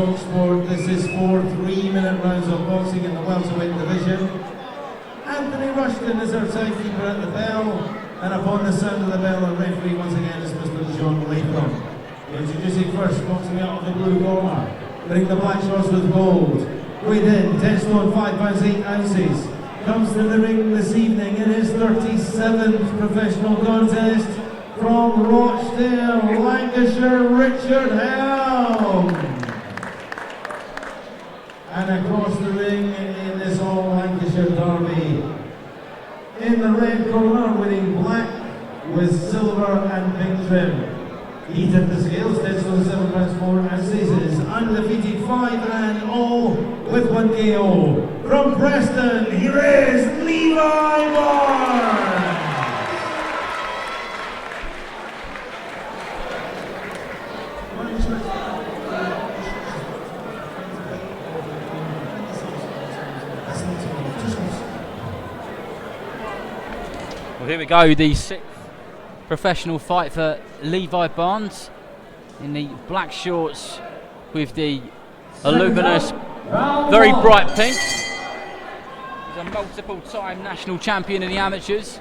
Talk Sport. This is 4 3-minute rounds of boxing in the welterweight division. Anthony Rushton is our timekeeper at the bell, and upon the sound of the bell, our referee once again is Mr. John Latham. Introducing first, boxing out of the blue corner, wearing the black shorts with gold. Weighed in 10 stone 5 pounds 8 ounces. Comes to the ring this evening in his 37th professional contest from Rochdale, Lancashire, Richard HELM. And across the ring in this all Lancashire derby, in the red corner, winning black with silver and pink trim. He took the scales, 10 stone 7 pounds 4 ounces, is undefeated 5 and all with 1 KO. From Preston, here is Levi Barnes. Well, here we go, the 6th professional fight for Levi Barnes in the black shorts with the luminous, very bright pink. He's a multiple-time national champion in the amateurs,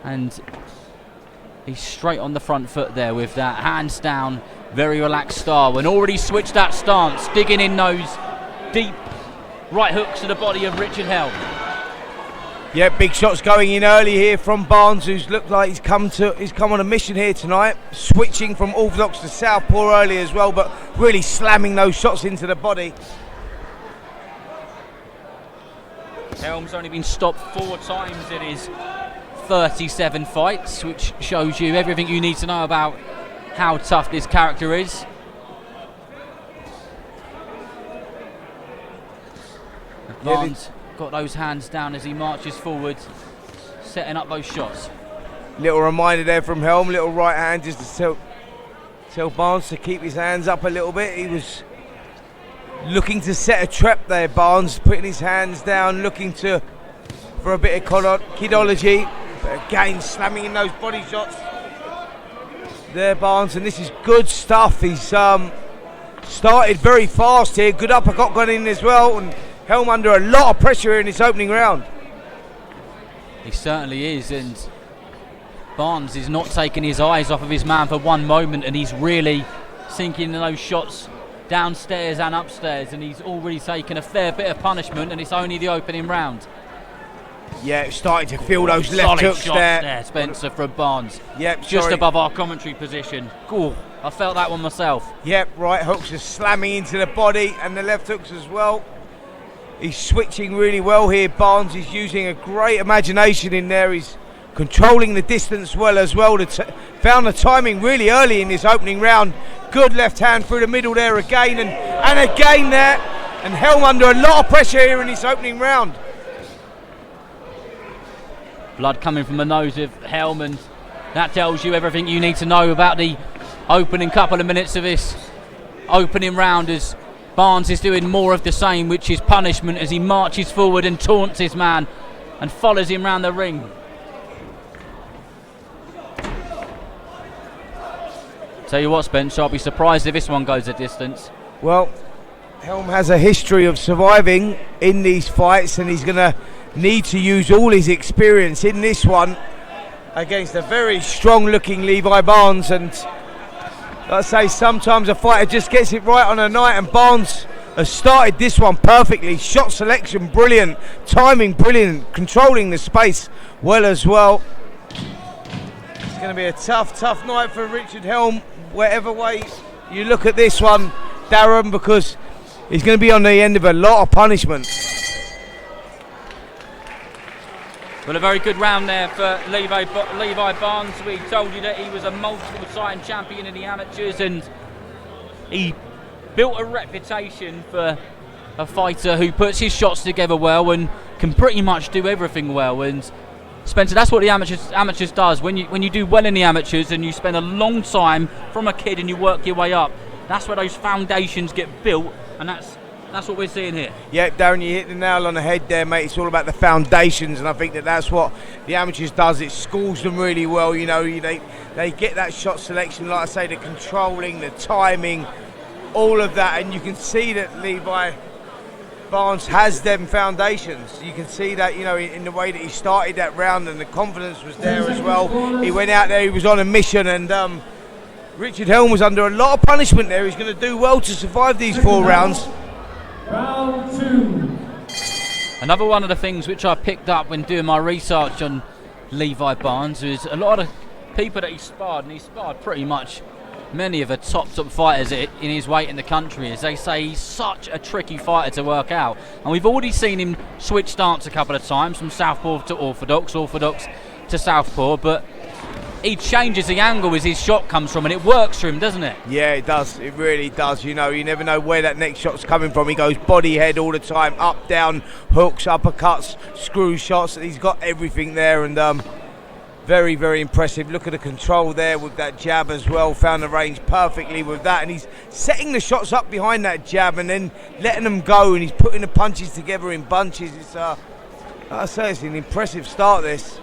and he's straight on the front foot there with that hands down, very relaxed style, and already switched that stance, digging in those deep right hooks to the body of Richard HELM. Yeah, big shots going in early here from Barnes, who's looked like he's come on a mission here tonight, switching from orthodox to southpaw early as well, but really slamming those shots into the body. HELM's only been stopped 4 times in his 37 fights, which shows you everything you need to know about how tough this character is. Barnes got those hands down as he marches forward, setting up those shots. Little reminder there from HELM, little right hand just to tell Barnes to keep his hands up a little bit. He was looking to set a trap there, Barnes, putting his hands down, looking for a bit of kidology, but again slamming in those body shots there, Barnes, and this is good stuff. He's started very fast here, good uppercut got in as well, and HELM under a lot of pressure in this opening round. He certainly is, and Barnes is not taking his eyes off of his man for one moment, and he's really sinking in those shots downstairs and upstairs, and he's already taken a fair bit of punishment, and it's only the opening round. Yeah, starting to feel those left hooks there, Spencer, from Barnes. Yep, just above our commentary position. Cool, I felt that one myself. Yep, right hooks are slamming into the body, and the left hooks as well. He's switching really well here. Barnes is using a great imagination in there. He's controlling the distance well as well. Found the timing really early in this opening round. Good left hand through the middle there again, and again there. And HELM under a lot of pressure here in this opening round. Blood coming from the nose of HELM, and that tells you everything you need to know about the opening couple of minutes of this opening round, as Barnes is doing more of the same, which is punishment, as he marches forward and taunts his man and follows him round the ring. Tell you what, Spence, I'll be surprised if this one goes a distance. Well, HELM has a history of surviving in these fights, and he's going to need to use all his experience in this one against a very strong looking Levi Barnes. And like I say, sometimes a fighter just gets it right on a night, and Barnes has started this one perfectly. Shot selection brilliant, timing brilliant, controlling the space well as well. It's going to be a tough night for Richard HELM, whatever way you look at this one, Darren, because he's going to be on the end of a lot of punishment. Well, a very good round there for Levi Barnes. We told you that he was a multiple-time champion in the amateurs, and he built a reputation for a fighter who puts his shots together well and can pretty much do everything well. And Spencer, that's what the amateurs does. When you do well in the amateurs and you spend a long time from a kid and you work your way up, that's where those foundations get built, and that's what we're seeing here. Yeah, Darren, you hit the nail on the head there, mate. It's all about the foundations, and I think that's what the amateurs does. It schools them really well. You know, they get that shot selection, like I say, the controlling, the timing, all of that, and you can see that Levi Barnes has them foundations. You can see that, you know, in the way that he started that round, and the confidence was there as well. He went out there, he was on a mission, and Richard Helm was under a lot of punishment there. He's going to do well to survive these 4 rounds. Round 2. Another one of the things which I picked up when doing my research on Levi Barnes was a lot of people that he sparred, and he sparred pretty much many of the top fighters in his weight in the country. As they say, he's such a tricky fighter to work out, and we've already seen him switch stance a couple of times from southpaw to orthodox to southpaw, but he changes the angle as his shot comes from, and it works for him, doesn't it? Yeah, it does. It really does. You know, you never know where that next shot's coming from. He goes body, head all the time, up, down, hooks, uppercuts, screw shots. He's got everything there, and very, very impressive. Look at the control there with that jab as well. Found the range perfectly with that, and he's setting the shots up behind that jab and then letting them go, and he's putting the punches together in bunches. It's, like I say, it's an impressive start, this.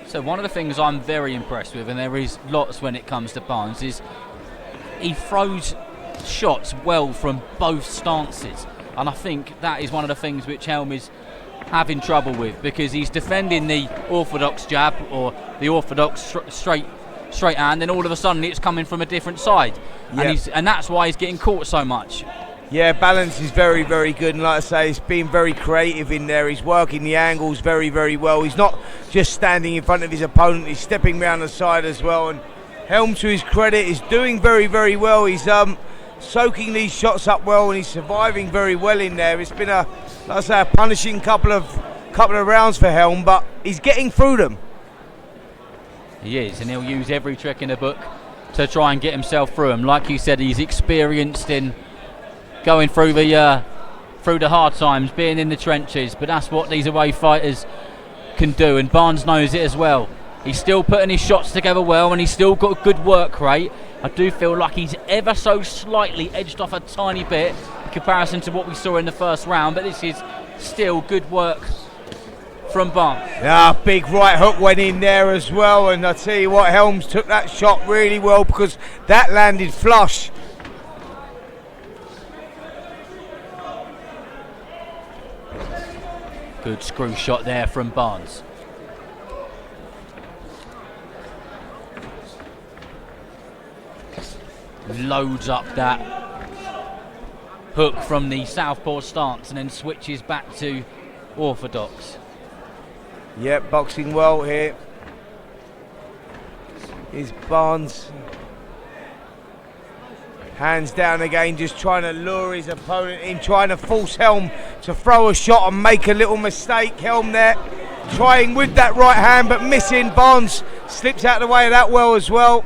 So one of the things I'm very impressed with, and there is lots when it comes to Barnes, is he throws shots well from both stances, and I think that is one of the things which Helm is having trouble with, because he's defending the orthodox jab or the orthodox straight hand, and all of a sudden it's coming from a different side. Yep. And that's why he's getting caught so much. Yeah, balance is very, very good, and like I say, he's being very creative in there. He's working the angles very, very well. He's not just standing in front of his opponent, he's stepping round the side as well, and Helm, to his credit, is doing very, very well. He's soaking these shots up well, and he's surviving very well in there. It's been a, like I say, a punishing couple of rounds for Helm, but he's getting through them. He is, and he'll use every trick in the book to try and get himself through them. Like you said, he's experienced in going through the hard times, being in the trenches, but that's what these away fighters can do, and Barnes knows it as well. He's still putting his shots together well, and he's still got a good work rate. I do feel like he's ever so slightly edged off a tiny bit in comparison to what we saw in the first round, but this is still good work from Barnes. Yeah, big right hook went in there as well, and I tell you what, Helms took that shot really well, because that landed flush. Good screw shot there from Barnes. Loads up that hook from the southpaw stance and then switches back to orthodox. Yep, boxing well here is Barnes. Hands down again, just trying to lure his opponent in, trying to force Helm to throw a shot and make a little mistake. Helm there, trying with that right hand but missing. Barnes slips out of the way of that well as well.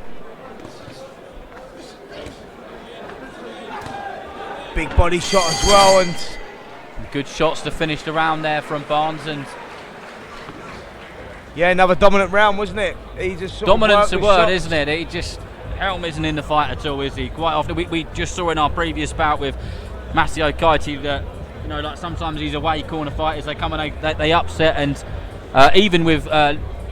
Big body shot as well, and good shots to finish the round there from Barnes, and yeah, another dominant round, wasn't it? He just dominant's a word, isn't it? He just, Helm isn't in the fight at all, is he? Quite often, we just saw in our previous bout with Masio Kaiti that, you know, like sometimes these away corner fighters, they come and they upset, and even with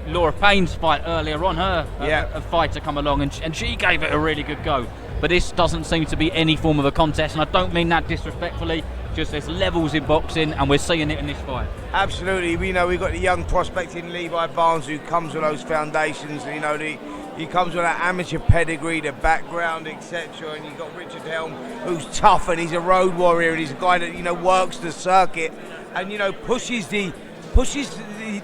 Laura Payne's fight earlier on, a fighter come along and she gave it a really good go. But this doesn't seem to be any form of a contest, and I don't mean that disrespectfully, just there's levels in boxing, and we're seeing it in this fight. Absolutely. We know we've got the young prospect in Levi Barnes who comes with those foundations, you know, he comes with that amateur pedigree, the background, etc. And you've got Richard Helm, who's tough, and he's a road warrior, and he's a guy that, you know, works the circuit and, you know, pushes the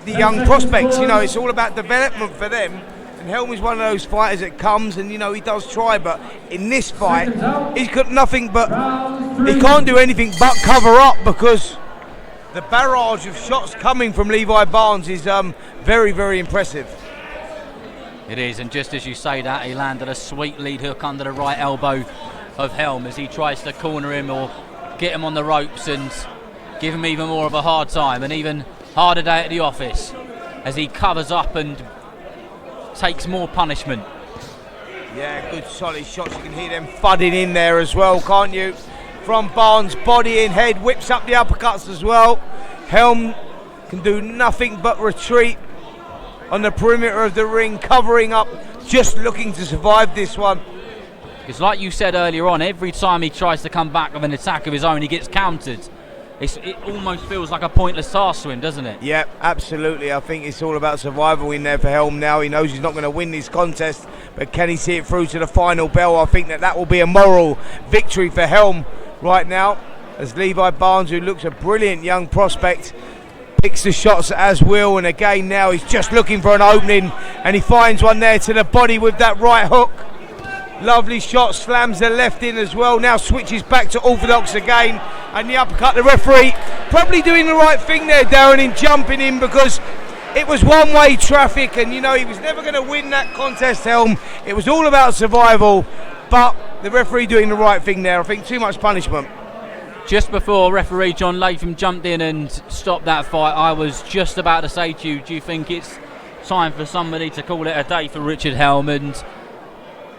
young prospects. You know, it's all about development for them. And Helm is one of those fighters that comes and, you know, he does try, but in this fight, he's got nothing but, he can't do anything but cover up, because the barrage of shots coming from Levi Barnes is very, very impressive. It is, and just as you say that, he landed a sweet lead hook under the right elbow of Helm as he tries to corner him or get him on the ropes and give him even more of a hard time, an even harder day at the office as he covers up and takes more punishment. Yeah, good solid shots. You can hear them thudding in there as well, can't you? From Barnes, body in, head, whips up the uppercuts as well. Helm can do nothing but retreat on the perimeter of the ring, covering up, just looking to survive this one. Because like you said earlier on, every time he tries to come back with an attack of his own, he gets countered. It almost feels like a pointless task to him, doesn't it? Yeah, absolutely. I think it's all about survival in there for Helm now. He knows he's not going to win this contest, but can he see it through to the final bell? I think that will be a moral victory for Helm right now, as Levi Barnes, who looks a brilliant young prospect, picks the shots as will, and again now he's just looking for an opening, and he finds one there to the body with that right hook. Lovely shot, slams the left in as well, now switches back to orthodox again, and the uppercut. The referee probably doing the right thing there, Darren, in jumping in, because it was one-way traffic, and you know he was never going to win that contest, Helm. It was all about survival, but the referee doing the right thing there. I think too much punishment. Just before referee John Latham jumped in and stopped that fight, I was just about to say to you, do you think it's time for somebody to call it a day for Richard Helm? And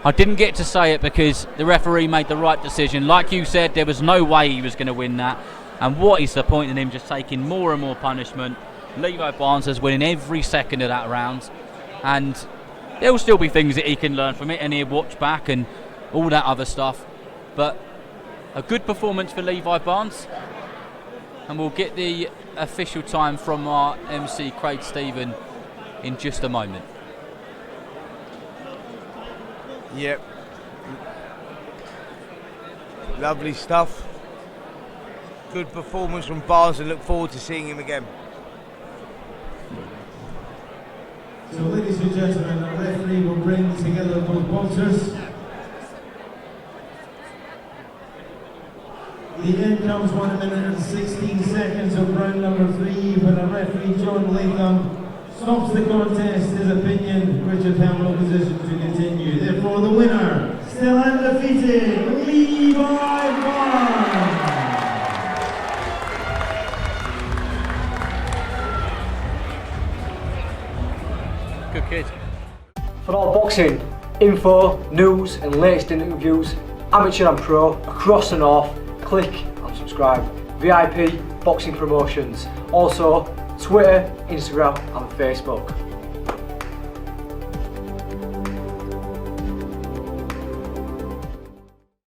I didn't get to say it because the referee made the right decision. Like you said, there was no way he was going to win that. And what is the point in him just taking more and more punishment? Levi Barnes is winning every second of that round. And there will still be things that he can learn from it, and he'll watch back and all that other stuff. But a good performance for Levi Barnes. And we'll get the official time from our MC Craig Stephen in just a moment. Yep. Lovely stuff. Good performance from Barnes, and look forward to seeing him again. So ladies and gentlemen, the referee will bring together both boxers. The end comes 1 minute and 16 seconds of round number 3, when the referee John Latham stops the contest. His opinion, Richard Helm no position to continue. Therefore the winner, still undefeated, Levi Barnes. Good kid. For all boxing info, news and latest interviews, amateur and pro, across the north, click and subscribe. VIP Boxing Promotions. Also Twitter, Instagram and Facebook.